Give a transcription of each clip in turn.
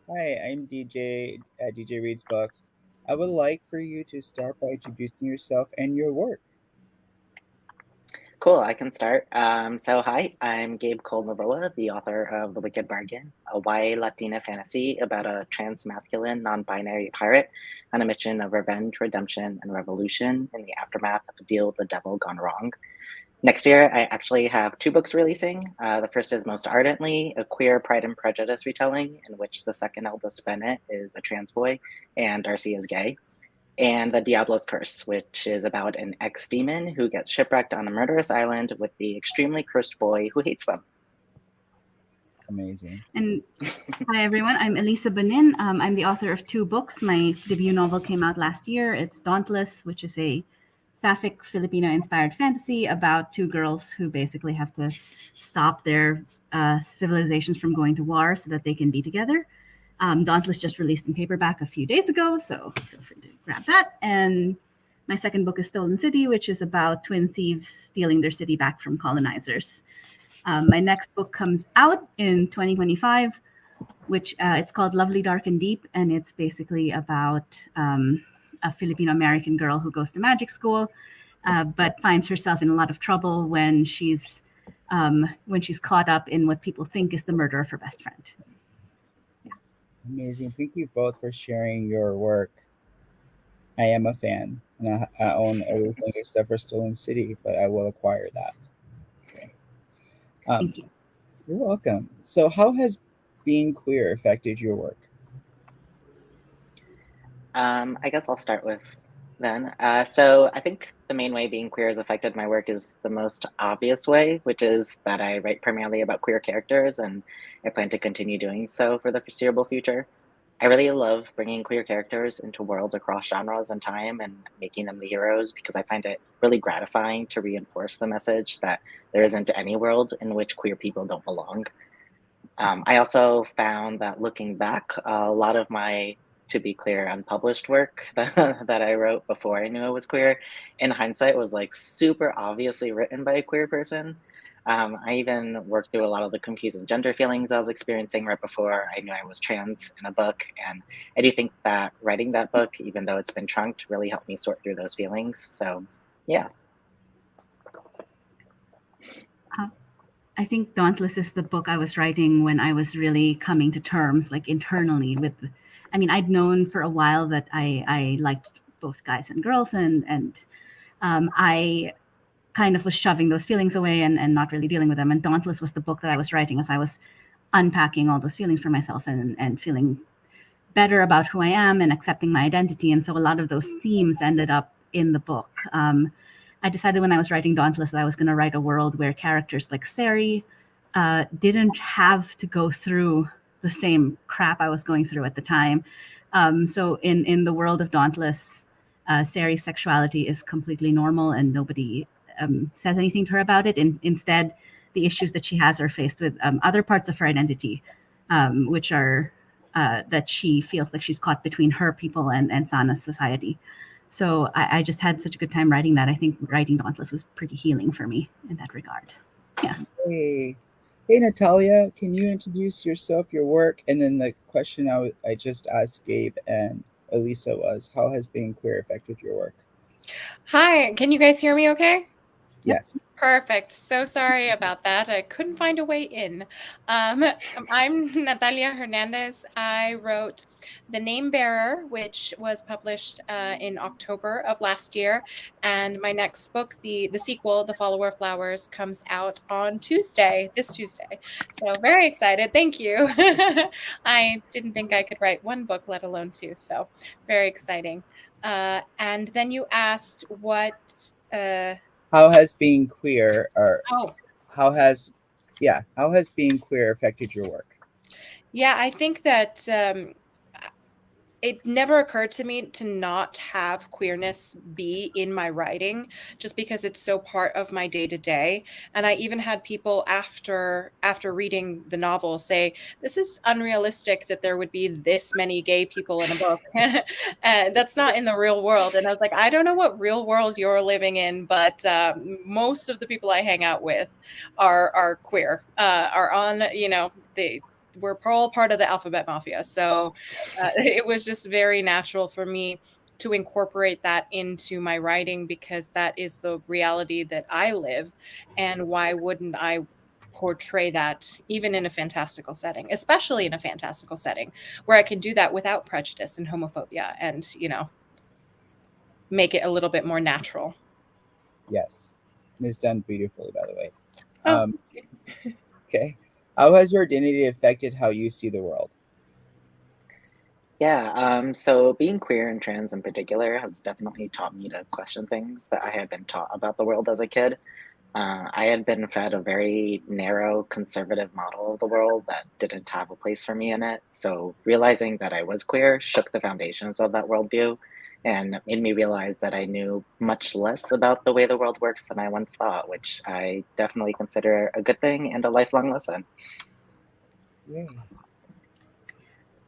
Hi, I'm DJ at DJReadsBooks. I would like for you to start by introducing yourself and your work. Cool, I can start. Hi, I'm Gabe Cole Novoa, the author of The Wicked Bargain, a YA Latina fantasy about a trans-masculine, non-binary pirate on a mission of revenge, redemption, and revolution in the aftermath of a deal with the devil gone wrong. Next year, I actually have two books releasing. The first is Most Ardently, a queer Pride and Prejudice retelling in which the second eldest Bennett is a trans boy and Darcy is gay, and The Diablo's Curse, which is about an ex-demon who gets shipwrecked on a murderous island with the extremely cursed boy who hates them. Amazing. And hi, everyone. I'm Elisa Bonnin. I'm the author of two books. My debut novel came out last year. It's Dauntless, which is a sapphic Filipino-inspired fantasy about two girls who basically have to stop their civilizations from going to war so that they can be together. Dauntless just released in paperback a few days ago, so feel free to grab that. And my second book is Stolen City, which is about twin thieves stealing their city back from colonizers. My next book comes out in 2025, which it's called Lovely, Dark, and Deep, and it's basically about a Filipino-American girl who goes to magic school, but finds herself in a lot of trouble when she's caught up in what people think is the murder of her best friend. Amazing. Thank you both for sharing your work. I am a fan, and I own everything except for Stolen City, but I will acquire that. Okay. Thank you. You're welcome. So, how has being queer affected your work? I guess I'll start with then. So I think the main way being queer has affected my work is the most obvious way, which is that I write primarily about queer characters, and I plan to continue doing so for the foreseeable future. I really love bringing queer characters into worlds across genres and time and making them the heroes because I find it really gratifying to reinforce the message that there isn't any world in which queer people don't belong. I also found that looking back, a lot of my, to be clear, unpublished work that I wrote before I knew I was queer, in hindsight, was like super obviously written by a queer person. I even worked through a lot of the confusing gender feelings I was experiencing right before I knew I was trans in a book. And I do think that writing that book, even though it's been trunked, really helped me sort through those feelings. So, yeah. I think Dauntless is the book I was writing when I was really coming to terms, like internally with. I mean, I'd known for a while that I liked both guys and girls, and I kind of was shoving those feelings away and not really dealing with them. And Dauntless was the book that I was writing as I was unpacking all those feelings for myself and feeling better about who I am and accepting my identity. And so a lot of those themes ended up in the book. I decided when I was writing Dauntless that I was going to write a world where characters like Sari didn't have to go through the same crap I was going through at the time. So in the world of Dauntless, Sari's sexuality is completely normal and nobody says anything to her about it. And instead, the issues that she has are faced with other parts of her identity, which are that she feels like she's caught between her people and Sana's society. So I just had such a good time writing that. I think writing Dauntless was pretty healing for me in that regard. Yeah. Hey, Natalia, can you introduce yourself, your work, and then the question I just asked Gabe and Elisa was, how has being queer affected your work? Hi, can you guys hear me okay? Yes. Perfect. So sorry about that. I couldn't find a way in. I'm Natalia Hernandez. I wrote The Name Bearer, which was published in October of last year. And my next book, the sequel, The Follower Flowers, comes out on this Tuesday. So very excited. Thank you. I didn't think I could write one book, let alone two. So very exciting. And then you asked what... how has being queer how has being queer affected your work? Yeah, I think that it never occurred to me to not have queerness be in my writing just because it's so part of my day-to-day. And I even had people after reading the novel say, this is unrealistic that there would be this many gay people in a book. That's not in the real world. And I was like, I don't know what real world you're living in, but most of the people I hang out with are queer, are on, we're all part of the alphabet mafia. So it was just very natural for me to incorporate that into my writing, because that is the reality that I live. And why wouldn't I portray that even in a fantastical setting, especially in a fantastical setting where I can do that without prejudice and homophobia and, make it a little bit more natural. Yes. And it's done beautifully, by the way. Oh. Okay. How has your identity affected how you see the world? Yeah, so being queer and trans in particular has definitely taught me to question things that I had been taught about the world as a kid. I had been fed a very narrow, conservative model of the world that didn't have a place for me in it. So realizing that I was queer shook the foundations of that worldview and made me realize that I knew much less about the way the world works than I once thought, which I definitely consider a good thing and a lifelong lesson. Yay.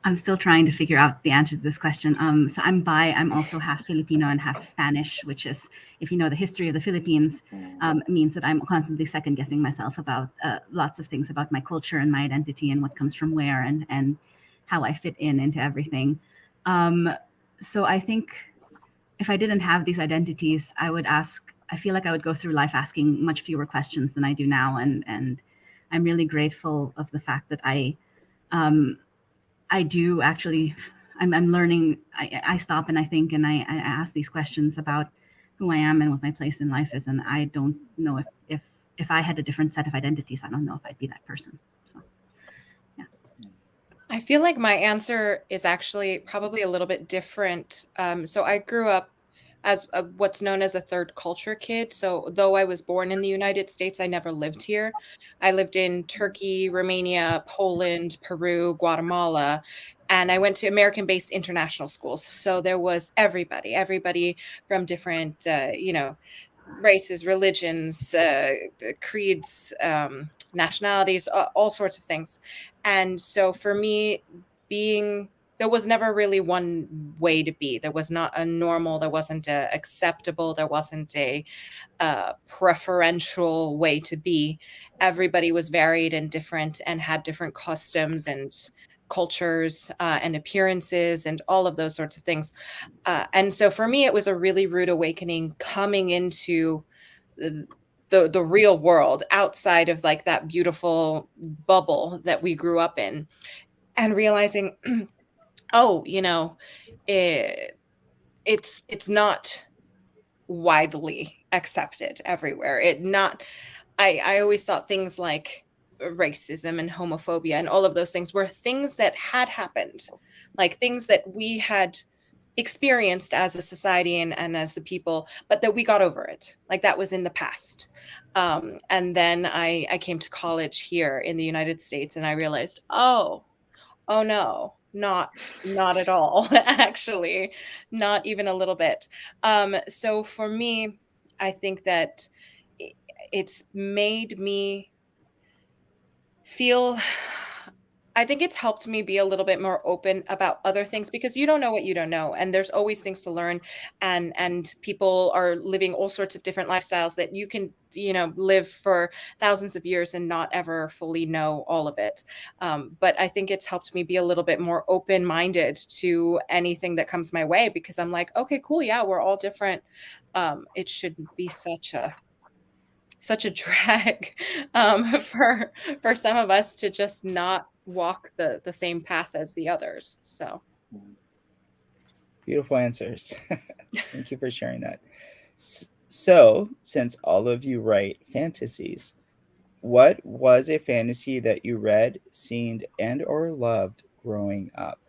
I'm still trying to figure out the answer to this question. So I'm bi. I'm also half Filipino and half Spanish, which is, if you know the history of the Philippines, means that I'm constantly second guessing myself about lots of things about my culture and my identity and what comes from where and how I fit into everything. So I think if I didn't have these identities, I feel like I would go through life asking much fewer questions than I do now. And I'm really grateful of the fact that I do actually, I'm learning, I stop and I think and I ask these questions about who I am and what my place in life is. And I don't know if I had a different set of identities, I don't know if I'd be that person. So, yeah. I feel like my answer is actually probably a little bit different. So I grew up as what's known as a third culture kid. So though I was born in the United States, I never lived here. I lived in Turkey, Romania, Poland, Peru, Guatemala, and I went to American-based international schools. So there was everybody from different, races, religions, creeds, nationalities, all sorts of things. And so for me, there was never really one way to be. There was not a normal, there wasn't a acceptable, there wasn't a preferential way to be. Everybody was varied and different and had different customs and cultures and appearances and all of those sorts of things. And so for me, it was a really rude awakening coming into the real world outside of like that beautiful bubble that we grew up in, and realizing, oh, it's not widely accepted everywhere. I always thought things like racism and homophobia and all of those things were things that had happened, like things that we had experienced as a society and as a people, but that we got over it. Like that was in the past. And then I came to college here in the United States and I realized, oh no, not at all. Actually, not even a little bit. So for me, I think that it's made me feel, I think it's helped me be a little bit more open about other things, because you don't know what you don't know, and there's always things to learn, and people are living all sorts of different lifestyles that you can live for thousands of years and not ever fully know all of it. But I think it's helped me be a little bit more open-minded to anything that comes my way, because I'm like, okay, cool, yeah, we're all different. It shouldn't be such a drag for some of us to just not walk the same path as the others. So beautiful answers. Thank you for sharing that. So since all of you write fantasies, what was a fantasy that you read, seen, and or loved growing up?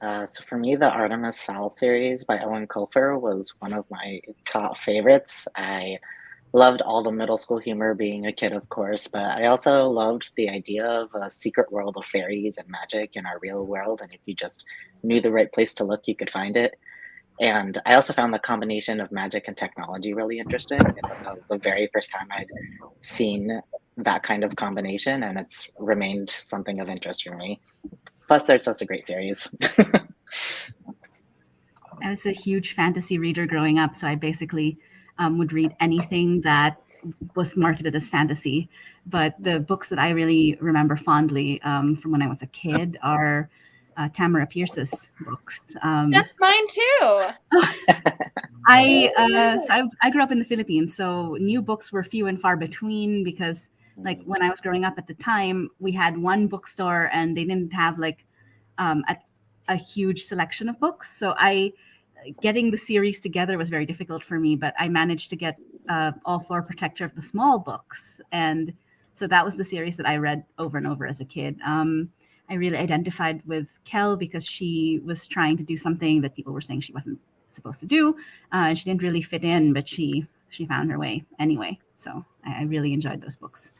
So for me, the Artemis Fowl series by Ellen Colfer was one of my top favorites. I loved all the middle school humor being a kid, of course, but I also loved the idea of a secret world of fairies and magic in our real world. And if you just knew the right place to look, you could find it. And I also found the combination of magic and technology really interesting. And that was the very first time I'd seen that kind of combination, and it's remained something of interest for me. Plus, they're just a great series. I was a huge fantasy reader growing up, so I basically would read anything that was marketed as fantasy. But the books that I really remember fondly from when I was a kid are Tamara Pierce's books. That's mine too. I grew up in the Philippines, so new books were few and far between because like when I was growing up at the time, we had one bookstore and they didn't have like a huge selection of books. So getting the series together was very difficult for me, but I managed to get all four Protector of the Small books. And so that was the series that I read over and over as a kid. I really identified with Kel because she was trying to do something that people were saying she wasn't supposed to do. She didn't really fit in, but she found her way anyway. So I really enjoyed those books.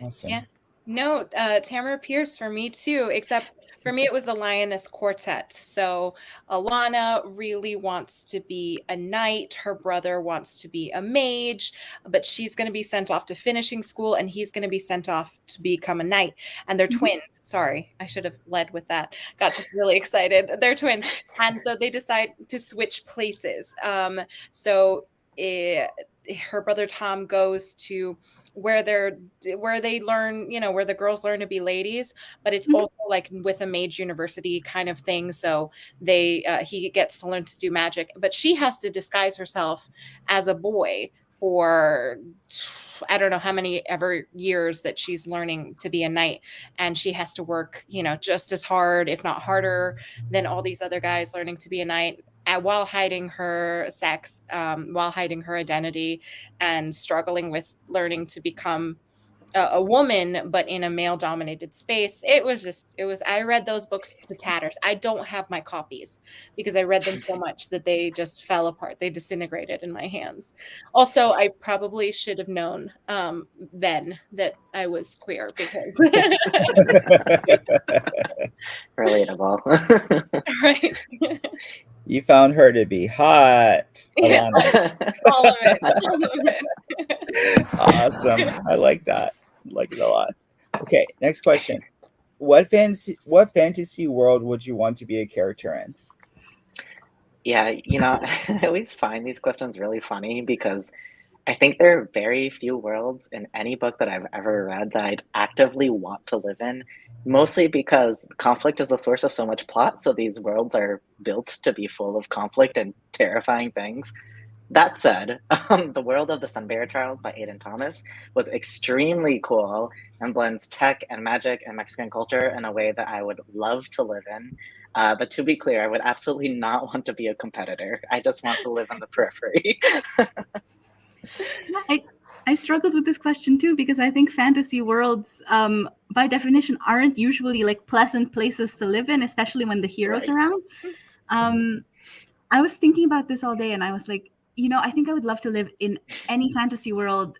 Awesome. Yeah. No, Tamara Pierce for me too, except for me it was the Lioness Quartet. So Alana really wants to be a knight. Her brother wants to be a mage, but she's going to be sent off to finishing school and he's going to be sent off to become a knight. And they're twins. Sorry, I should have led with that. Got just really excited. They're twins. And so they decide to switch places. Her brother Tom goes to where they learn, where the girls learn to be ladies, but it's also like with a mage university kind of thing. So he gets to learn to do magic, but she has to disguise herself as a boy for I don't know how many ever years that she's learning to be a knight, and she has to work, just as hard, if not harder, than all these other guys learning to be a knight, while hiding her sex, while hiding her identity, and struggling with learning to become a woman, but in a male-dominated space. I read those books to tatters. I don't have my copies because I read them so much that they just fell apart. They disintegrated in my hands. Also, I probably should have known then that I was queer because Relatable. right. You found her to be hot. Yeah. Alana. All of it. Awesome. I like that. I like it a lot. Okay, next question. What fantasy world would you want to be a character in? Yeah, I always find these questions really funny because I think there are very few worlds in any book that I've ever read that I'd actively want to live in, mostly because conflict is the source of so much plot. So these worlds are built to be full of conflict and terrifying things. That said, the world of the Sunbearer Trials by Aidan Thomas was extremely cool and blends tech and magic and Mexican culture in a way that I would love to live in. But to be clear, I would absolutely not want to be a competitor. I just want to live on the periphery. I struggled with this question too because I think fantasy worlds, by definition, aren't usually like pleasant places to live in, especially when the hero's around. I was thinking about this all day, and I was like, I think I would love to live in any fantasy world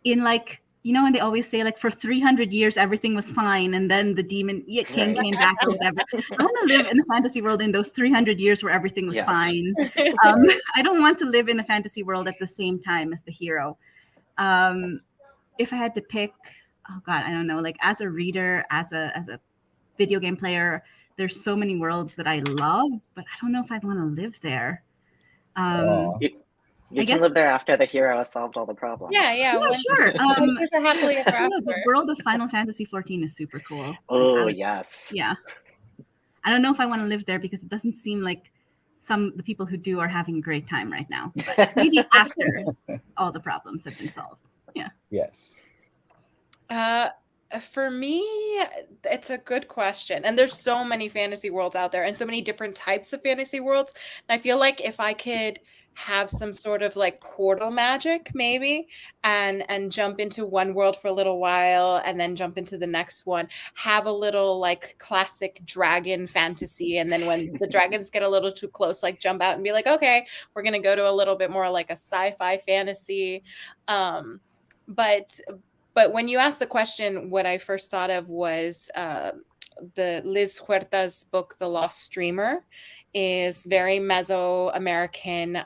in like, when they always say like for 300 years everything was fine, and then the demon king came back or whatever. I want to live in a fantasy world in those 300 years where everything was fine. I don't want to live in a fantasy world at the same time as the hero. If I had to pick, oh God, I don't know. Like as a reader, as a video game player, there's so many worlds that I love, but I don't know if I'd want to live there. You can live there after the hero has solved all the problems. Yeah, sure. There's a happily ever after. The world of Final Fantasy 14 is super cool. Oh, yes. Yeah. I don't know if I want to live there because it doesn't seem like the people who do are having a great time right now. But maybe after all the problems have been solved. Yeah. Yes. For me, it's a good question. And there's so many fantasy worlds out there and so many different types of fantasy worlds. And I feel like if I could have some sort of like portal magic maybe and jump into one world for a little while and then jump into the next one, have a little like classic dragon fantasy, and then when the dragons get a little too close, like jump out and be like, okay, we're gonna go to a little bit more like a sci-fi fantasy. But when you asked the question, what I first thought of was the Liz Huerta's book, The Lost Streamer, is very Mesoamerican.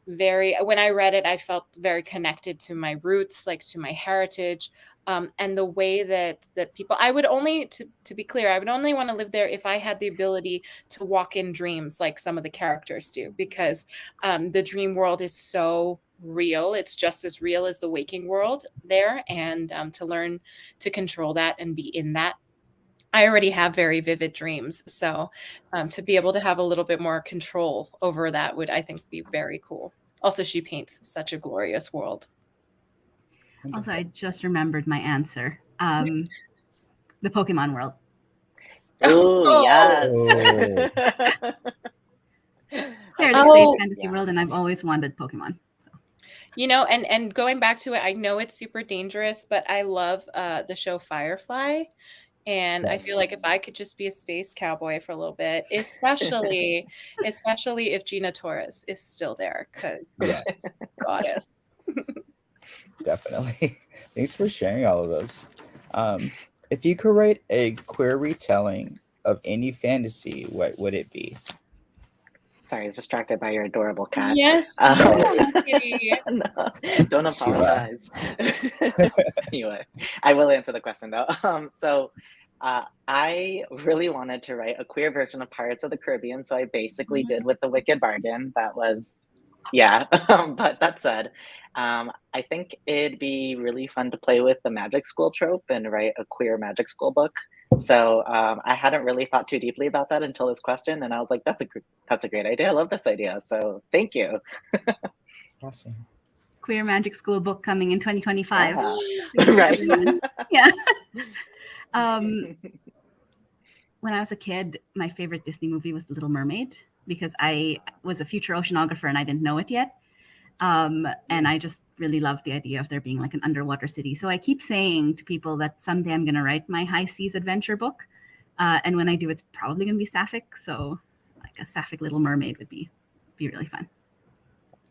When I read it, I felt very connected to my roots, like to my heritage. And the way that people, I would only, to be clear, I would only want to live there if I had the ability to walk in dreams like some of the characters do, because the dream world is so real. It's just as real as the waking world there, and to learn to control that and be in that. I already have very vivid dreams, so to be able to have a little bit more control over that would, I think, be very cool. Also, she paints such a glorious world. Also, I just remembered my answer. The Pokemon world. Oh, yes. Fairly safe fantasy world, and I've always wanted Pokemon. So. You know, and going back to it, I know it's super dangerous, but I love the show Firefly. And I feel like if I could just be a space cowboy for a little bit, especially if Gina Torres is still there, because goddess. Definitely. Thanks for sharing all of those. If you could write a queer retelling of any fantasy, what would it be? Sorry, I was distracted by your adorable cat. Yes. No, don't apologize. Anyway, I will answer the question though. So I really wanted to write a queer version of Pirates of the Caribbean. So I basically did with the Wicked Bargain. That was, but that said, I think it'd be really fun to play with the magic school trope and write a queer magic school book. So I hadn't really thought too deeply about that until this question, and I was like, "That's a great idea. I love this idea." So thank you. Awesome. Queer magic school book coming in 2025. Right. Yeah. When I was a kid, my favorite Disney movie was The Little Mermaid because I was a future oceanographer and I didn't know it yet. And I just really love the idea of there being like an underwater city. So I keep saying to people that someday I'm going to write my high seas adventure book. And when I do, it's probably going to be sapphic. So like a sapphic Little Mermaid would be really fun.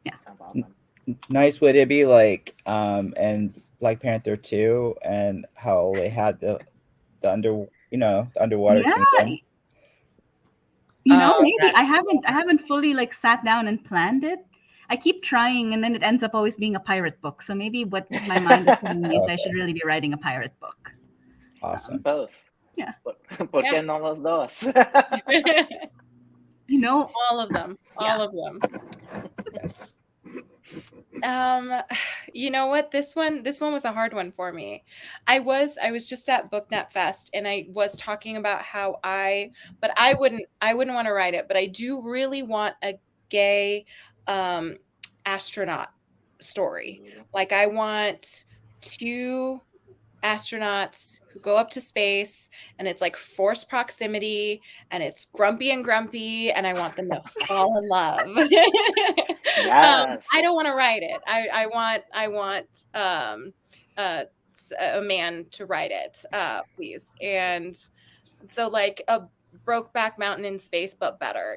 Yeah. Sounds awesome. Nice. Would it be like and Black Panther 2 and how they had the underwater kingdom? Maybe I haven't fully like sat down and planned it. I keep trying, and then it ends up always being a pirate book. So maybe what my mind is telling me is I should really be writing a pirate book. Awesome. Both. Yeah. ¿Por qué no los dos? All of them. All of them. Yes. You know what? This one was a hard one for me. I was just at BookNet Fest and I was talking about how I wouldn't want to write it, but I do really want a gay astronaut story. Like I want 2 astronauts who go up to space and it's like forced proximity and it's grumpy and I want them to fall in love. Yes. I don't want to write it. I want a man to write it, please. And so like a Brokeback Mountain in space, but better,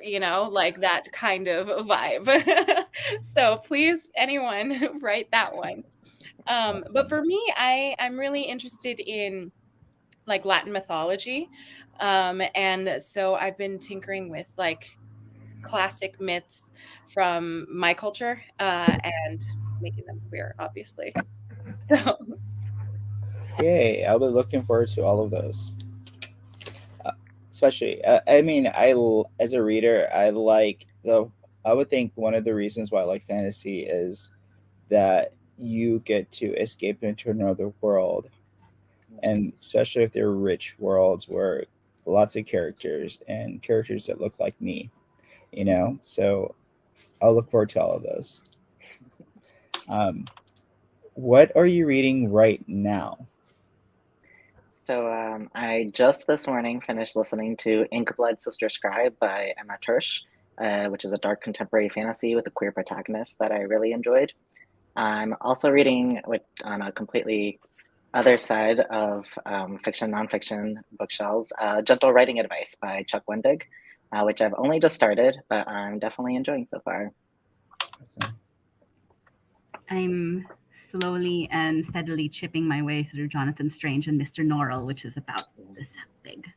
like that kind of vibe. So please, anyone, write that one. But for me, I'm really interested in like Latin mythology. And so I've been tinkering with like classic myths from my culture and making them queer, obviously. So Yay. I'll be looking forward to all of those. Especially, as a reader, I would think one of the reasons why I like fantasy is that you get to escape into another world, and especially if they're rich worlds where lots of characters and characters that look like me, so I'll look forward to all of those. What are you reading right now? So I just this morning finished listening to Inkblood Sister Scribe by Emma Tersch, which is a dark contemporary fantasy with a queer protagonist that I really enjoyed. I'm also reading, on a completely other side of fiction, nonfiction bookshelves, Gentle Writing Advice by Chuck Wendig, which I've only just started, but I'm definitely enjoying so far. Awesome. I'm slowly and steadily chipping my way through Jonathan Strange and Mr. Norrell, which is about this big.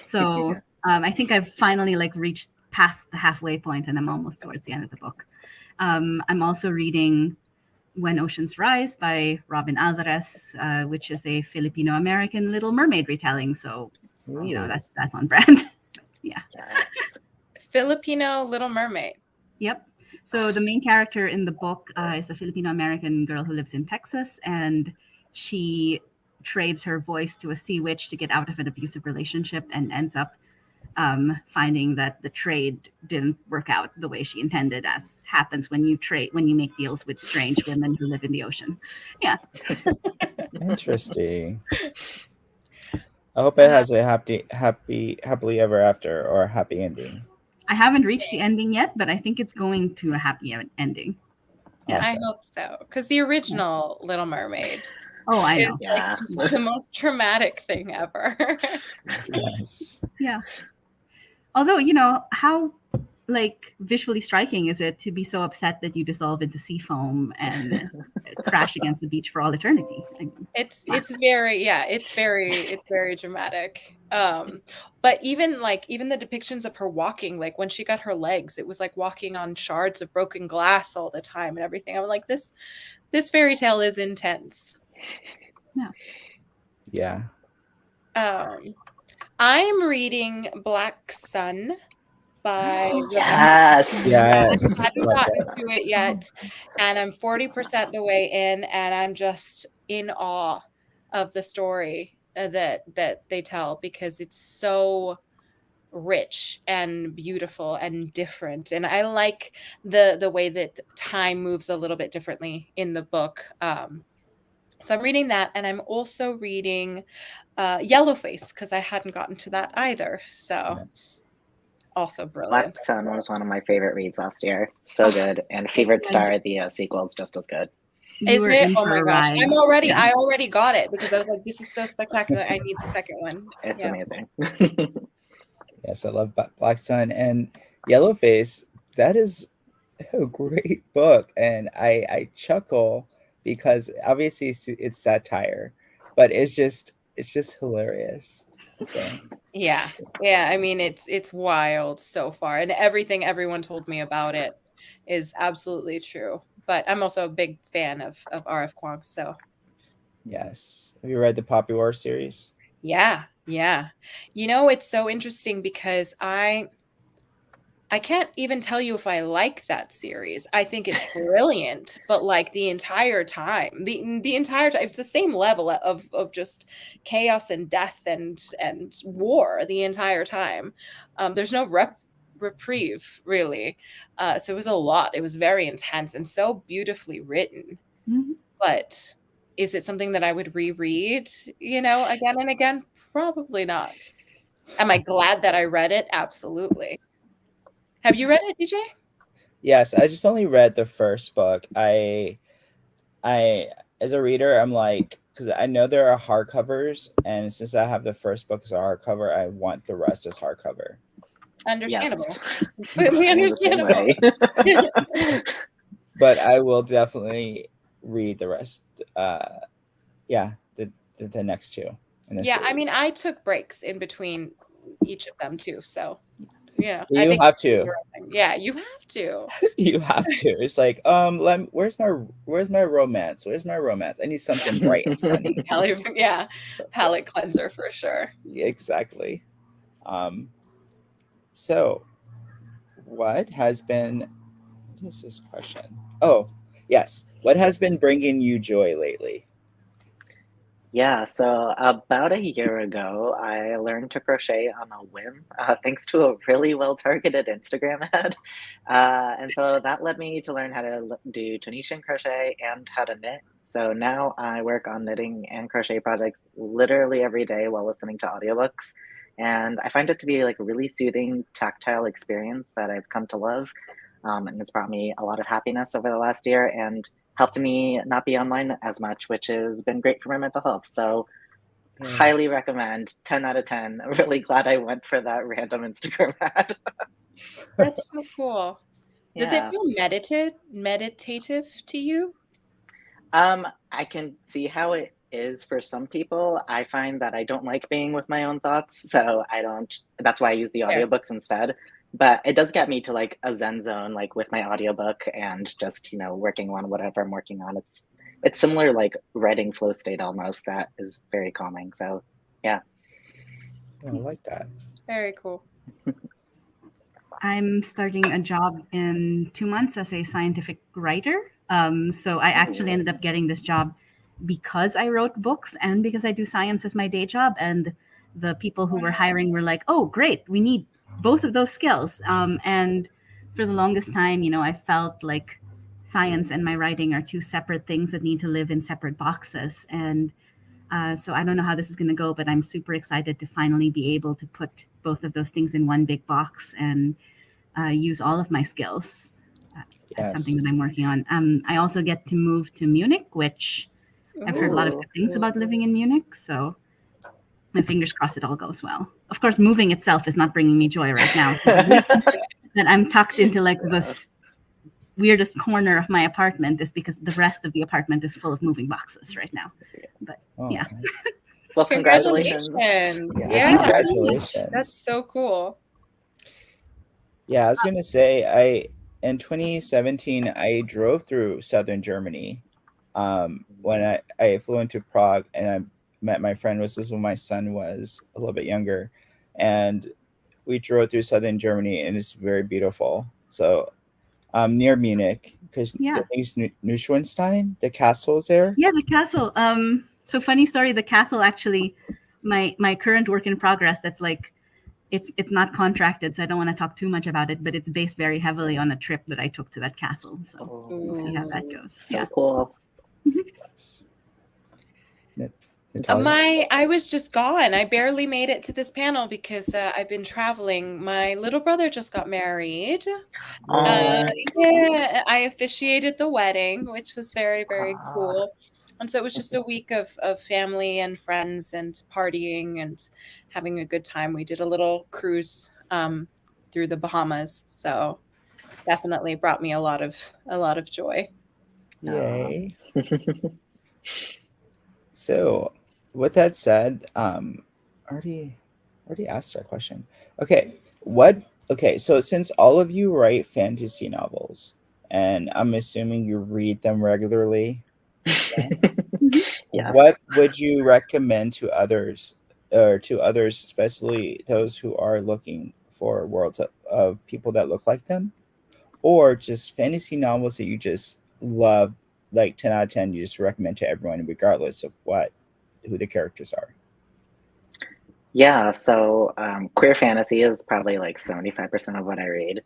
So I think I've finally reached past the halfway point and I'm almost towards the end of the book. I'm also reading When Oceans Rise by Robin Alvarez, which is a Filipino-American Little Mermaid retelling. So, that's on brand. Yeah. Filipino Little Mermaid. Yep. So the main character in the book is a Filipino-American girl who lives in Texas, and she trades her voice to a sea witch to get out of an abusive relationship, and ends up finding that the trade didn't work out the way she intended, as happens when you make deals with strange women who live in the ocean. Yeah. Interesting. I hope it has a happily ever after or a happy ending. I haven't reached the ending yet, but I think it's going to a happy ending. I Awesome. hope so, because the original Little Mermaid Oh, I know. is like just the most traumatic thing ever. Yes. Yeah. Although, how like visually striking is it to be so upset that you dissolve into sea foam and crash against the beach for all eternity? It's very dramatic. But even the depictions of her walking, like when she got her legs, it was like walking on shards of broken glass all the time and everything. I'm like, this fairy tale is intense. Yeah. I'm reading Black Sun by Yes. Yes. I haven't gotten to it yet, and I'm 40% the way in, and I'm just in awe of the story that they tell, because it's so rich and beautiful and different, and I like the way that time moves a little bit differently in the book. So I'm reading that, and I'm also reading Yellowface, because I hadn't gotten to that either. So Yes. also brilliant. Black Sun was one of my favorite reads last year. So good. And Favorite Star, the sequel, is just as good. Is it? Oh my gosh. I Yeah. already got it, because I was like, this is so spectacular. I need the second one. It's amazing. Yes, I love Black Sun and Yellowface. That is a great book, and I chuckle because obviously it's satire, but it's just hilarious. So Yeah. I mean, it's wild so far, and everything everyone told me about it is absolutely true. But I'm also a big fan of R.F. Kuang, so yes. Have you read the Poppy War series? yeah. It's so interesting because I can't even tell you if I like that series. I think it's brilliant, but like the entire time, the entire time, it's the same level of just chaos and death and war the entire time. There's no reprieve, really. So it was a lot. It was very intense and so beautifully written. Mm-hmm. But is it something that I would reread, again and again? Probably not. Am I glad that I read it? Absolutely. Have you read it, DJ? Yes, I just only read the first book. I as a reader, I'm like, because I know there are hardcovers, and since I have the first book as a hardcover, I want the rest as hardcover. Understandable. Yes. Completely understandable. But I will definitely read the rest. The next two. Yeah, I mean, I took breaks in between each of them too, so I think have to. Yeah, you have to. You have to. It's like, where's my romance? Where's my romance? I need something bright and sunny. Yeah, palette cleanser for sure. Yeah, exactly. So, what is this question? Oh, yes. What has been bringing you joy lately? Yeah, so about a year ago, I learned to crochet on a whim, thanks to a really well-targeted Instagram ad. And so that led me to learn how to do Tunisian crochet and how to knit. So now I work on knitting and crochet projects literally every day while listening to audiobooks. And I find it to be like a really soothing, tactile experience that I've come to love. And it's brought me a lot of happiness over the last year and helped me not be online as much, which has been great for my mental health. So highly recommend, 10 out of 10. I'm really glad I went for that random Instagram ad. That's so cool. Does Yeah. it feel meditative to you? I can see how it is for some people. I find that I don't like being with my own thoughts, so that's why I use the audiobooks instead. But it does get me to like a zen zone, like with my audiobook and just, working on whatever I'm working on. It's similar, like writing flow state almost, that is very calming. So yeah. I like that. Very cool. I'm starting a job in 2 months as a scientific writer. So I actually ended up getting this job because I wrote books and because I do science as my day job. And the people who were hiring were like, "Oh, great, we need both of those skills." And for the longest time, I felt like science and my writing are two separate things that need to live in separate boxes. And so I don't know how this is going to go, but I'm super excited to finally be able to put both of those things in one big box and use all of my skills. That's something that I'm working on. I also get to move to Munich, which I've heard a lot of good things about living in Munich. So my fingers crossed it all goes well. Of course, moving itself is not bringing me joy right now. So the reason that I'm tucked into like this weirdest corner of my apartment is because the rest of the apartment is full of moving boxes right now. But yeah. Well, congratulations. Yeah. Congratulations. That's so cool. Yeah, I was going to say, in 2017, I drove through southern Germany when I flew into Prague, and I met my friend. This was when my son was a little bit younger, and we drove through southern Germany, and it's very beautiful. So near Munich, because I think it's Neuschwanstein, the castle is there. Yeah, the castle. So funny story, the castle actually, my current work in progress, that's like, it's not contracted, so I don't want to talk too much about it, but it's based very heavily on a trip that I took to that castle. So we'll see how that goes. So cool. I was just gone. I barely made it to this panel because I've been traveling. My little brother just got married. Yeah, I officiated the wedding, which was very, very cool. And so it was just a week of family and friends and partying and having a good time. We did a little cruise through the Bahamas, so definitely brought me a lot of joy. Yay! So, with that said, already asked that question. Okay, so since all of you write fantasy novels, and I'm assuming you read them regularly, yes. What would you recommend to others, especially those who are looking for worlds of people that look like them, or just fantasy novels that you just love, like 10 out of 10, you just recommend to everyone, regardless of who the characters are? Yeah, so queer fantasy is probably like 75% of what I read.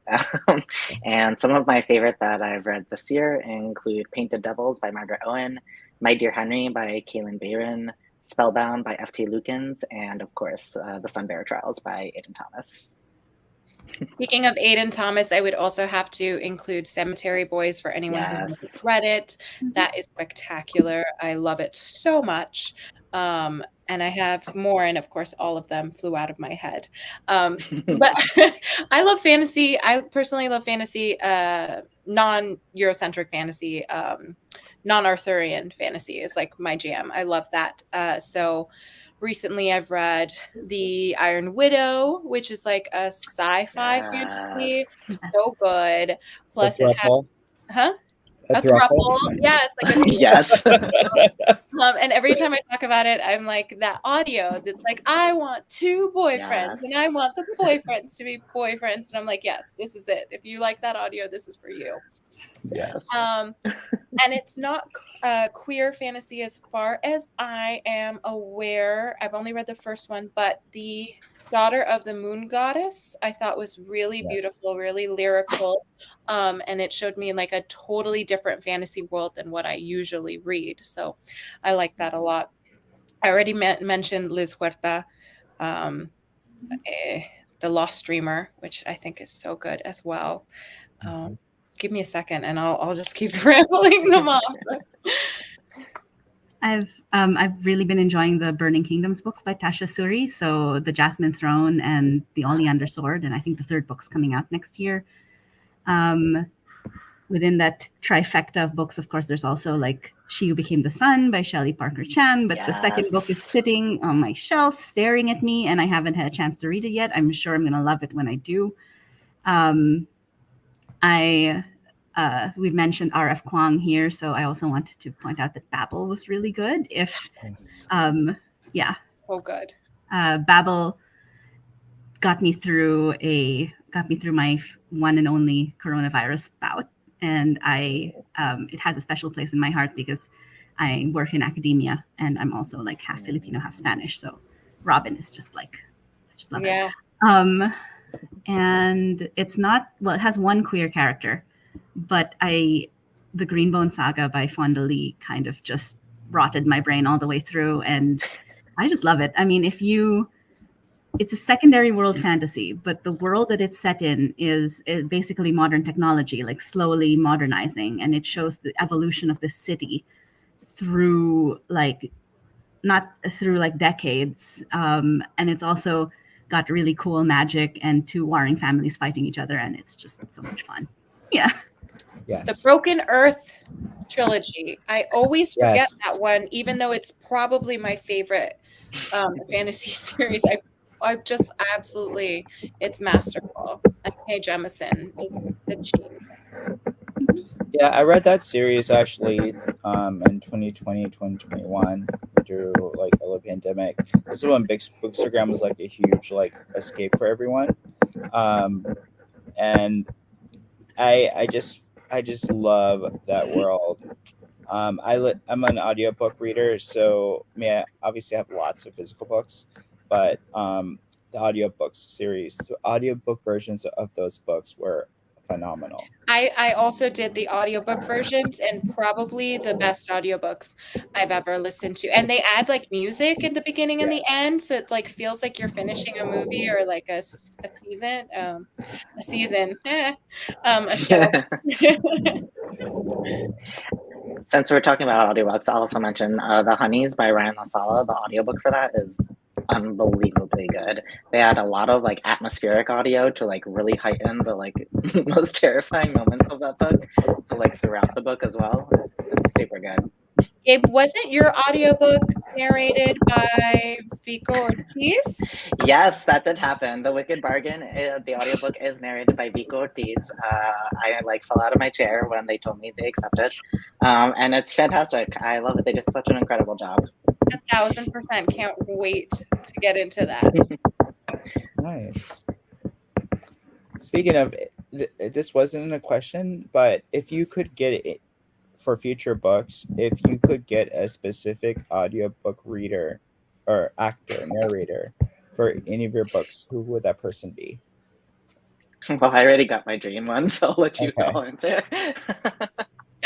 And some of my favorite that I've read this year include Painted Devils by Margaret Owen, My Dear Henry by Kaylin Bayron, Spellbound by F.T. Lukens, and of course, The Sunbearer Trials by Aidan Thomas. Speaking of Aidan Thomas, I would also have to include Cemetery Boys for anyone who hasn't read it. That is spectacular. I love it so much. And I have more, and of course, all of them flew out of my head. But I love fantasy. I personally love fantasy, non-Eurocentric fantasy, non-Arthurian fantasy is like my jam. I love that. So recently I've read The Iron Widow, which is like a sci-fi fantasy. So good. Plus it has... A throuple. Yes. Yes. And every time I talk about it, I'm like, that audio that's like, I want two boyfriends and I want the boyfriends to be boyfriends. And I'm like, yes, this is it. If you like that audio, this is for you. Yes. And it's not queer fantasy as far as I am aware. I've only read the first one, but The Daughter of the Moon Goddess I thought was really beautiful, really lyrical. And it showed me like a totally different fantasy world than what I usually read. So I like that a lot. I already mentioned Liz Huerta, The Lost Dreamer, which I think is so good as well. Give me a second and I'll just keep rambling them off. I've really been enjoying the Burning Kingdoms books by Tasha Suri. So The Jasmine Throne and The Oleander Sword, and I think the third book's coming out next year. Within that trifecta of books, of course, there's also like She Who Became the Sun by Shelley Parker Chan. But the second book is sitting on my shelf, staring at me, and I haven't had a chance to read it yet. I'm sure I'm gonna love it when I do. We've mentioned R.F. Kuang here, so I also wanted to point out that Babel was really good. Oh, good. Babel got me through my one and only coronavirus bout, and it has a special place in my heart because I work in academia and I'm also like half Filipino, half Spanish. So Robin is just like, I just love Yeah. her. And it's not, well, it has one queer character, but the Greenbone Saga by Fonda Lee kind of just rotted my brain all the way through, and I just love it. I mean, it's a secondary world fantasy, but the world that it's set in is basically modern technology, like slowly modernizing, and it shows the evolution of the city through like not through like decades, and it's also got really cool magic and two warring families fighting each other, and it's so much fun. Yeah. Yes. The Broken Earth trilogy. I always forget Yes. that one, even though it's probably my favorite fantasy series. I just absolutely, it's masterful. And Kay Jemison is the genius. Yeah, I read that series actually in 2020, 2021 through like a pandemic. This is when Bookstagram was like a huge like escape for everyone. And I just love that world. I'm an audiobook reader, so I mean, I obviously have lots of physical books, but the audiobook versions of those books were phenomenal. I also did the audiobook versions, and probably the best audiobooks I've ever listened to. And they add like music in the beginning and the end, so it's like feels like you're finishing a movie or like a season, a show. Since we're talking about audiobooks, I'll also mention The Honeys by Ryan LaSala. The audiobook for that is unbelievably good. They add a lot of like atmospheric audio to like really heighten the like most terrifying moments of that book. So like throughout the book as well. It's super good. Gabe, wasn't your audiobook narrated by Vico Ortiz? Yes, that did happen. The Wicked Bargain, the audiobook is narrated by Vico Ortiz. I like fell out of my chair when they told me they accepted. And it's fantastic. I love it. They did such an incredible job. 1,000%. Can't wait to get into that. Nice. Speaking of, this wasn't a question, but if you could get it for future books, if you could get a specific audiobook reader or actor, narrator for any of your books, who would that person be? Well, I already got my dream one, so I'll let you Okay. all answer.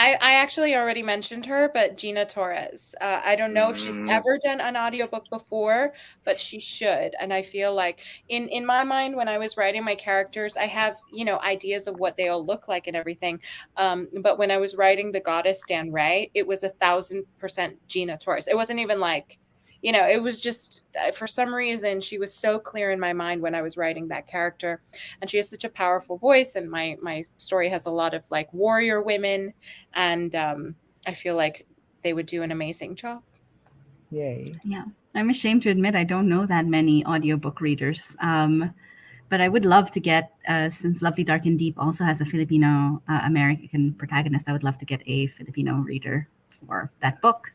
I actually already mentioned her, but Gina Torres. I don't know if she's ever done an audiobook before, but she should. And I feel like in my mind, when I was writing my characters, I have, ideas of what they all look like and everything. But when I was writing the goddess Dan Ray, it was 1,000% Gina Torres. It wasn't even like, it was just, for some reason, she was so clear in my mind when I was writing that character. And she has such a powerful voice. And my story has a lot of like warrior women. And I feel like they would do an amazing job. Yay. Yeah. I'm ashamed to admit I don't know that many audiobook readers. But I would love to get, since Lovely, Dark, and Deep also has a Filipino American protagonist, I would love to get a Filipino reader for that book.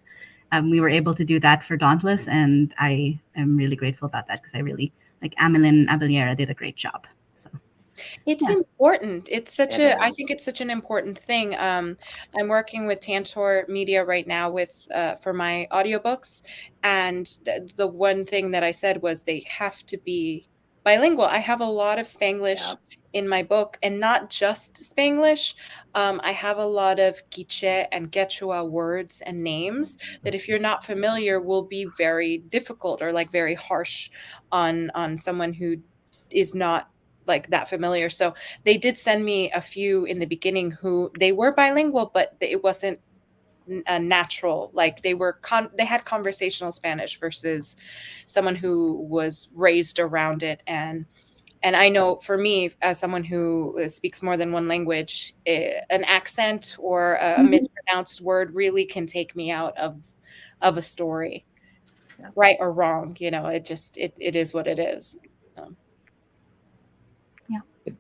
We were able to do that for Dauntless, and I am really grateful about that because I really, like, Amelin Abellera did a great job. So it's important. It's I think it's such an important thing. I'm working with Tantor Media right now for my audiobooks. And the one thing that I said was they have to be bilingual. I have a lot of Spanglish in my book, and not just Spanglish. I have a lot of Quiche and Quechua words and names that, if you're not familiar, will be very difficult or like very harsh on someone who is not like that familiar. So they did send me a few in the beginning who they were bilingual, but it wasn't a natural, like they had conversational Spanish versus someone who was raised around it. And I know for me, as someone who speaks more than one language, an accent or a mispronounced word really can take me out of a story, right or wrong. It is what it is.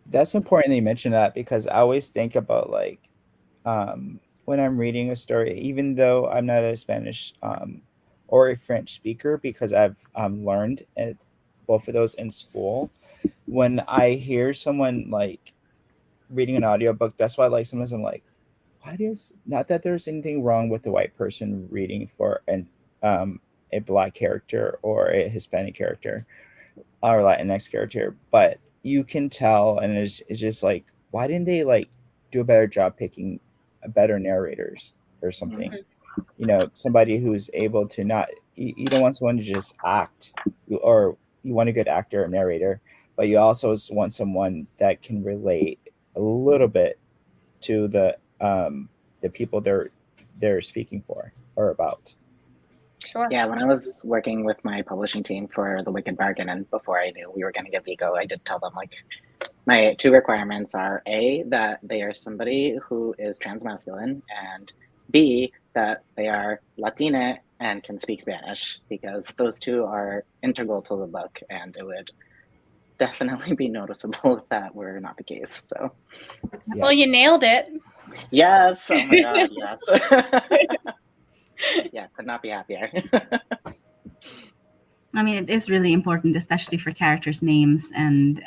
That's important that you mention that, because I always think about like when I'm reading a story, even though I'm not a Spanish or a French speaker, because I've learned it both of those in school. When I hear someone like reading an audiobook, that's why like sometimes I'm like, what is, not that there's anything wrong with the white person reading for a black character or a Hispanic character or Latinx character, but you can tell, and it's just like, why didn't they like do a better job picking better narrators or something? You know, somebody who's able to not, you don't want someone to just act, or you want a good actor or narrator, but you also want someone that can relate a little bit to the people they're speaking for or about. Sure. Yeah, when I was working with my publishing team for The Wicked Bargain, and before I knew we were going to get Vigo, I did tell them, like, my 2 requirements are A, that they are somebody who is transmasculine, and B, that they are Latina and can speak Spanish, because those 2 are integral to the book, and it would definitely be noticeable if that were not the case. So, Well, you nailed it. yes. Oh my God, yes. Yeah, could not be happier. I mean, it is really important, especially for characters' names and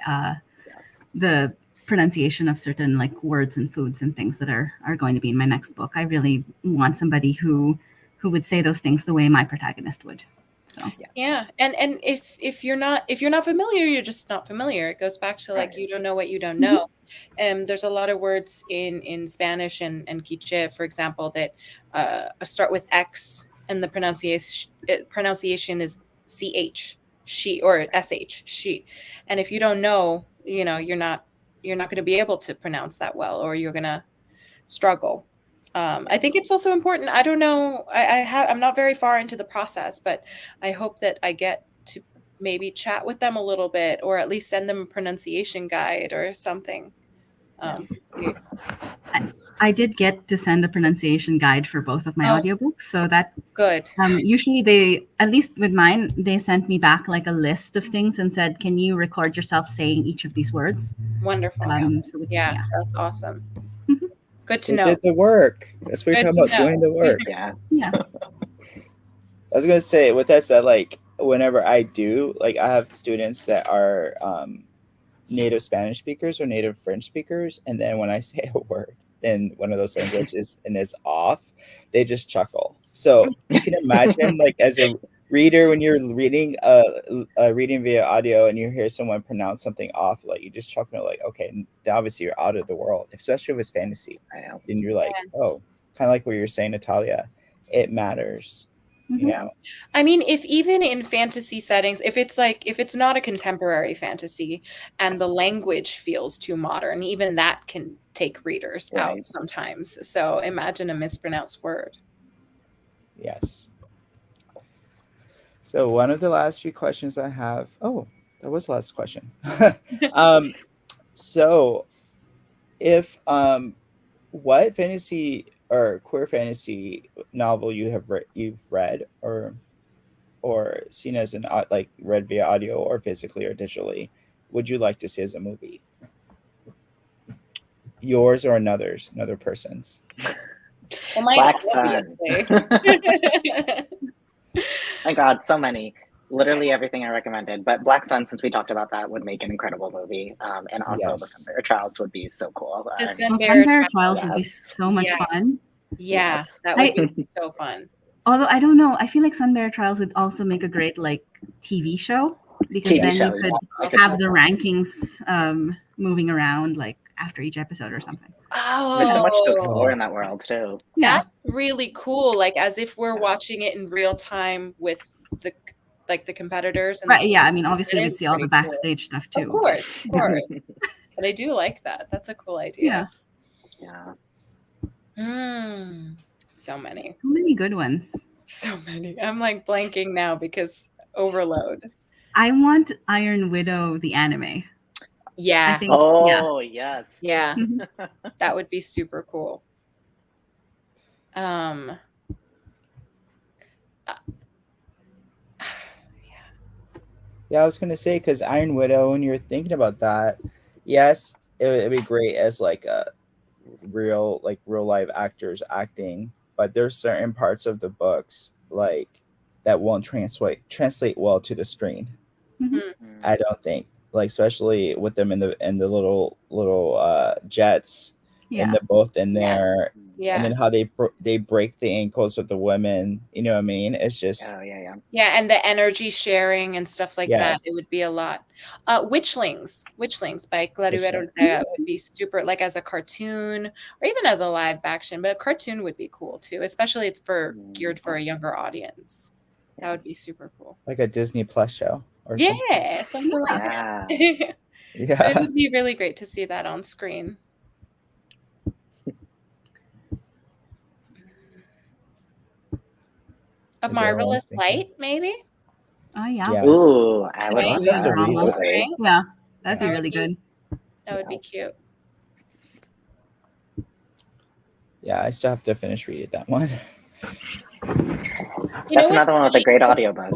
Yes. the pronunciation of certain like words and foods and things that are going to be in my next book. I really want somebody who would say those things the way my protagonist would. So yeah, and if you're not familiar, you're just not familiar. It goes back to like, you don't know what you don't know. There's a lot of words in Spanish and Quiche, for example, that start with X, and the pronunciation is CH, she, or SH, she. And if you don't know, you know, you're not going to be able to pronounce that well, or you're going to struggle. I think it's also important. I don't know. I'm not very far into the process, but I hope that I get to maybe chat with them a little bit, or at least send them a pronunciation guide or something. See. I did get to send a pronunciation guide for both of my audiobooks, so that good. Usually they, at least with mine, they sent me back like a list of things and said, "Can you record yourself saying each of these words?" Wonderful. So yeah, that's awesome. Good to They know. did the work. That's what you're talking about, doing the work. Yeah. Yeah. I was gonna say, with that said, like whenever I do, like I have students that are native Spanish speakers or native French speakers, and then when I say a word in one of those languages and it's off, they just chuckle. So you can imagine, like as a reader, when you're reading reading via audio and you hear someone pronounce something off, like you just chuckle, like, okay, obviously you're out of the world, especially if it's fantasy. And you're like, oh, kind of like what you're saying, Natalia, it matters. You know, I mean, if even in fantasy settings, if it's not a contemporary fantasy and the language feels too modern, even that can take readers out sometimes. So imagine a mispronounced word. Yes. So one of the last few questions I have, that was the last question. So if what fantasy or queer fantasy novel you've read or seen as an like read via audio or physically or digitally would you like to see as a movie? Yours or another person's? Well, mine, Black Sun. obviously. My God, so many. Literally everything I recommended. But Black Sun, since we talked about that, would make an incredible movie. And also the Sunbearer Trials would be so cool. The Sunbearer Trials would be so much fun. Yeah, that would be so fun. Although I don't know, I feel like Sunbearer Trials would also make a great like TV show, because then you could have the rankings moving around like after each episode or something. Oh, there's so much to explore in that world too. That's really cool. Like as if we're watching it in real time with the competitors. And right. Yeah. I mean, obviously we'd see all the backstage stuff too. Of course. But I do like that. That's a cool idea. Yeah. So many. So many good ones. So many. I'm like blanking now because overload. I want Iron Widow, the anime. Yeah. I think, yes. Yeah. That would be super cool. Yeah, I was gonna say, because Iron Widow, when you're thinking about that, yes, it'd be great as like a real live actors acting, but there's certain parts of the books like that won't translate well to the screen. I don't think, like, especially with them in the little jets, and they're both in there, and then how they break the ankles with the women. You know what I mean? It's just Yeah, and the energy sharing and stuff like that. It Yes. would be a lot. Witchlings by Claudia Ortega would be super, like as a cartoon or even as a live action, but a cartoon would be cool too, especially it's geared for a younger audience. That would be super cool. like a Disney Plus show or something. Yeah, something like that. Yeah. It would be really great to see that on screen. A Marvelous Light, maybe? Oh, yeah. Yes. Ooh, I would I'd love love to that. read That would it. be great. Yeah, that'd be That really would good. That would be cute. Yeah, I still have to finish reading that one. That's another one with a great audiobook.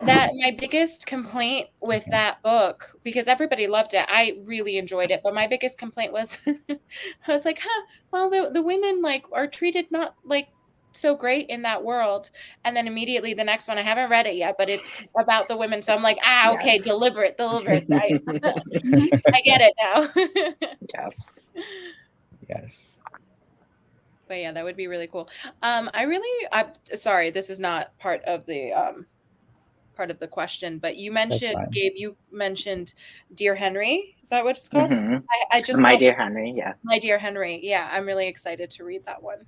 That my biggest complaint with that book, because everybody loved it, I really enjoyed it, but my biggest complaint was I was like, well, the women like are treated not like so great in that world. And then immediately the next one, I haven't read it yet, but it's about the women. So I'm like, okay, deliberate. I get it now. Yes. But yeah, that would be really cool. I'm sorry, this is not part of the question, but you mentioned, Gabe, you mentioned Dear Henry. Is that what it's called? I just My Dear Henry, yeah. My Dear Henry. Yeah, I'm really excited to read that one.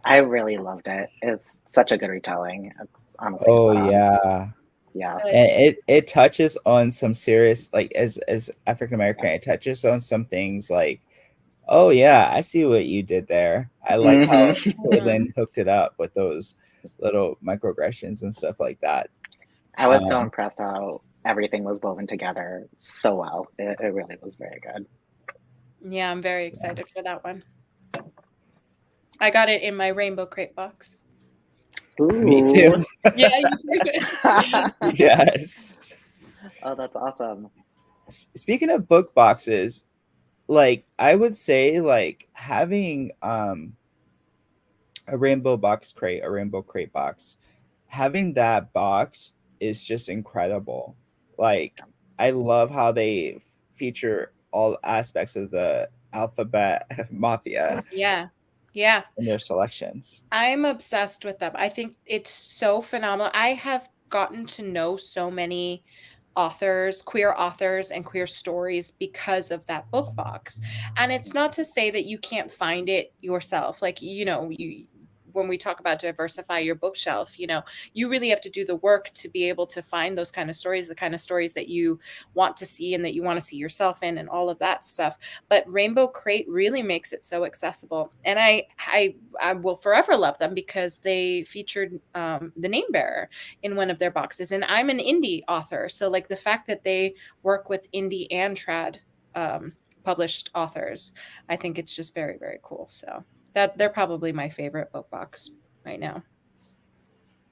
I really loved it. It's such a good retelling. Honestly, yeah. Yes. And it touches on some serious, like, as African American, it touches on some things like, oh yeah, I see what you did there. I like how Caitlin hooked it up with those little microaggressions and stuff like that. I was so impressed how everything was woven together so well. It really was very good. Yeah, I'm very excited for that one. I got it in my rainbow crate box. Ooh. Me too. Yeah, you too. Yes. Oh, that's awesome. Speaking of book boxes, like, I would say, like, having a rainbow crate box, having that box is just incredible. Like, I love how they feature all aspects of the alphabet mafia. Yeah. In their selections. I'm obsessed with them. I think it's so phenomenal. I have gotten to know so many authors, queer authors and queer stories because of that book box. And it's not to say that you can't find it yourself. Like, when we talk about diversify your bookshelf, you really have to do the work to be able to find those kind of stories, the kind of stories that you want to see and that you want to see yourself in and all of that stuff. But Rainbow Crate really makes it so accessible. And I will forever love them because they featured the Name Bearer in one of their boxes. And I'm an indie author. So like the fact that they work with indie and trad published authors, I think it's just very, very cool. So that they're probably my favorite book box right now.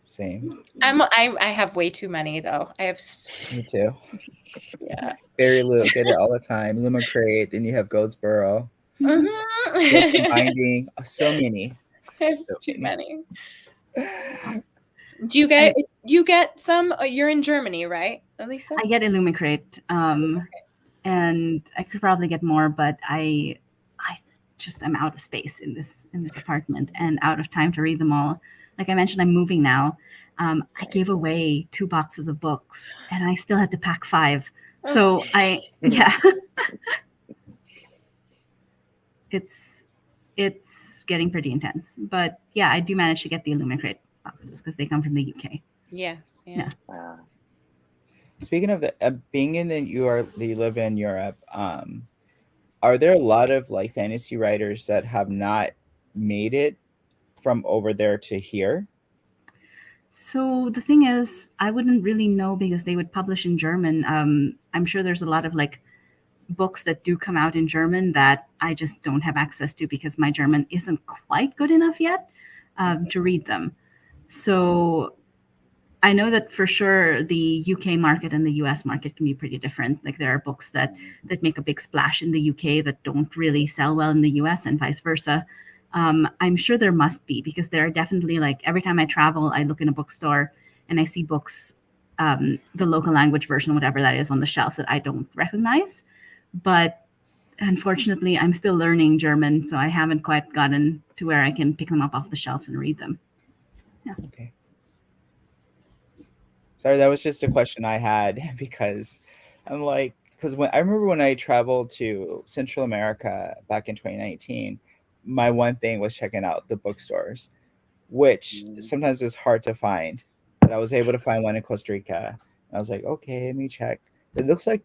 Same. I have way too many though. I have. Me too. Yeah. Very little. Get it all the time. Lemon Crate. Then you have Goldsboro. Binding. So many. There's too many. Do you get some? You're in Germany, right, Elisa? I get Illumicrate, and I could probably get more, but I'm out of space in this apartment and out of time to read them all. Like I mentioned, I'm moving now. I gave away 2 boxes of books, and I still had to pack 5. So it's getting pretty intense. But yeah, I do manage to get the Illumicrate boxes because they come from the UK. Yes. Yeah. Speaking of the being in you live in Europe, are there a lot of like fantasy writers that have not made it from over there to here? So the thing is, I wouldn't really know because they would publish in German. I'm sure there's a lot of like books that do come out in German that I just don't have access to because my German isn't quite good enough yet to read them. So I know that for sure the UK market and the US market can be pretty different. Like there are books that make a big splash in the UK that don't really sell well in the US and vice versa. I'm sure there must be because there are definitely like every time I travel, I look in a bookstore and I see books the local language version, whatever that is on the shelf that I don't recognize. But unfortunately, I'm still learning German, so I haven't quite gotten to where I can pick them up off the shelves and read them. Yeah. Okay. Sorry, that was just a question I had because I'm like, because I remember when I traveled to Central America back in 2019, my one thing was checking out the bookstores, which sometimes is hard to find. But I was able to find one in Costa Rica. And I was like, okay, let me check. It looks like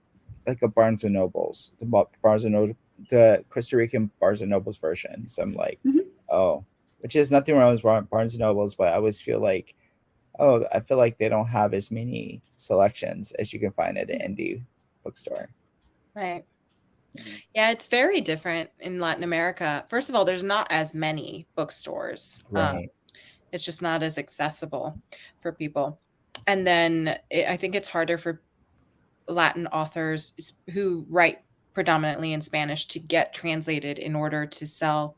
a Barnes and Nobles, the Costa Rican Barnes and Nobles version. So I'm like, oh, which is nothing wrong with Barnes and Nobles, but I always feel like, oh, I feel like they don't have as many selections as you can find at an indie bookstore. Right. Yeah, it's very different in Latin America. First of all, there's not as many bookstores. Right. It's just not as accessible for people. And then I think it's harder for Latin authors who write predominantly in Spanish to get translated in order to sell,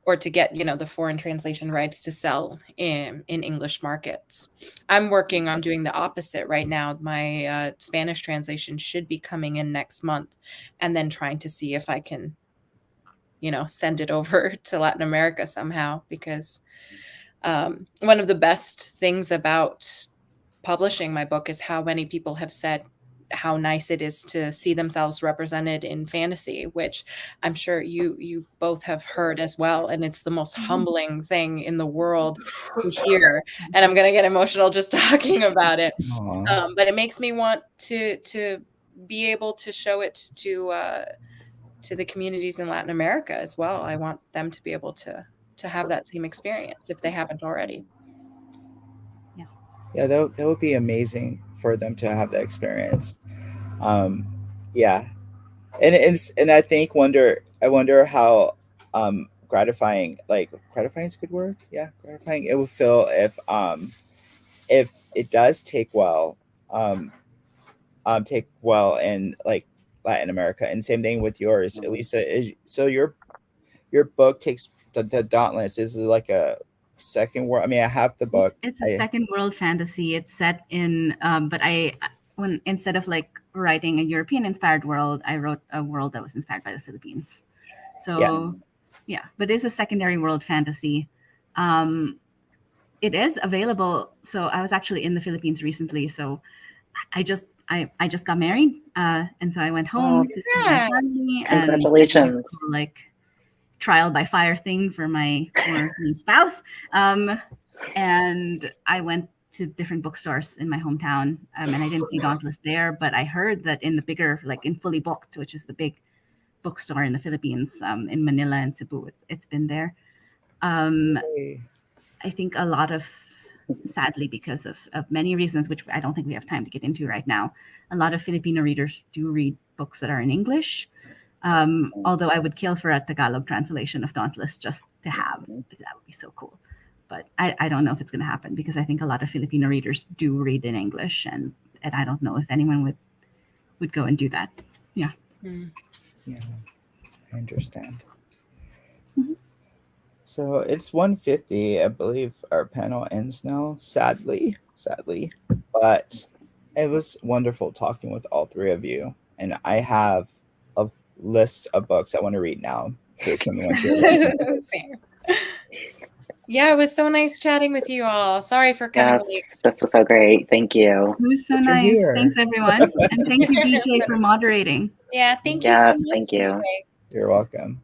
or to get, the foreign translation rights to sell in English markets. I'm working on doing the opposite right now. My Spanish translation should be coming in next month, and then trying to see if I can, send it over to Latin America somehow, because one of the best things about publishing my book is how many people have said how nice it is to see themselves represented in fantasy, which I'm sure you both have heard as well. And it's the most humbling thing in the world to hear. And I'm going to get emotional just talking about it. But it makes me want to be able to show it to the communities in Latin America as well. I want them to be able to have that same experience if they haven't already. Yeah, that would be amazing for them to have that experience. Yeah, and I think I wonder how gratifying is a good word. Yeah, gratifying it would feel if it does take well in like Latin America, and same thing with yours, Elisa. So your book takes the Dauntless is like a second world. I mean, I have the book. It's a second world fantasy. It's set in, but when instead of like writing a European inspired world, I wrote a world that was inspired by the Philippines. So Yes. Yeah, but it's a secondary world fantasy. It is available. So I was actually in the Philippines recently. So I just got married, and so I went home to see my family. Congratulations! And like trial by fire thing for my new spouse. And I went to different bookstores in my hometown, and I didn't see Dauntless there, but I heard that in the bigger, like in Fully Booked, which is the big bookstore in the Philippines, in Manila and Cebu, it's been there. I think a lot of, sadly, because of many reasons, which I don't think we have time to get into right now, a lot of Filipino readers do read books that are in English. Although I would kill for a Tagalog translation of Dauntless just to have. That would be so cool. But I don't know if it's going to happen, because I think a lot of Filipino readers do read in English, and I don't know if anyone would go and do that. Yeah. Yeah, I understand. So it's 1:50. I believe our panel ends now, sadly. But it was wonderful talking with all three of you. And I have a list of books I want to read now based on the ones you're reading. Same. Yeah, it was so nice chatting with you all. Sorry for coming late. This was so great. Thank you. It was so nice. Thanks, everyone. And thank you, DJ, for moderating. Yeah, thank you so much. Thank you. DJ. You're welcome.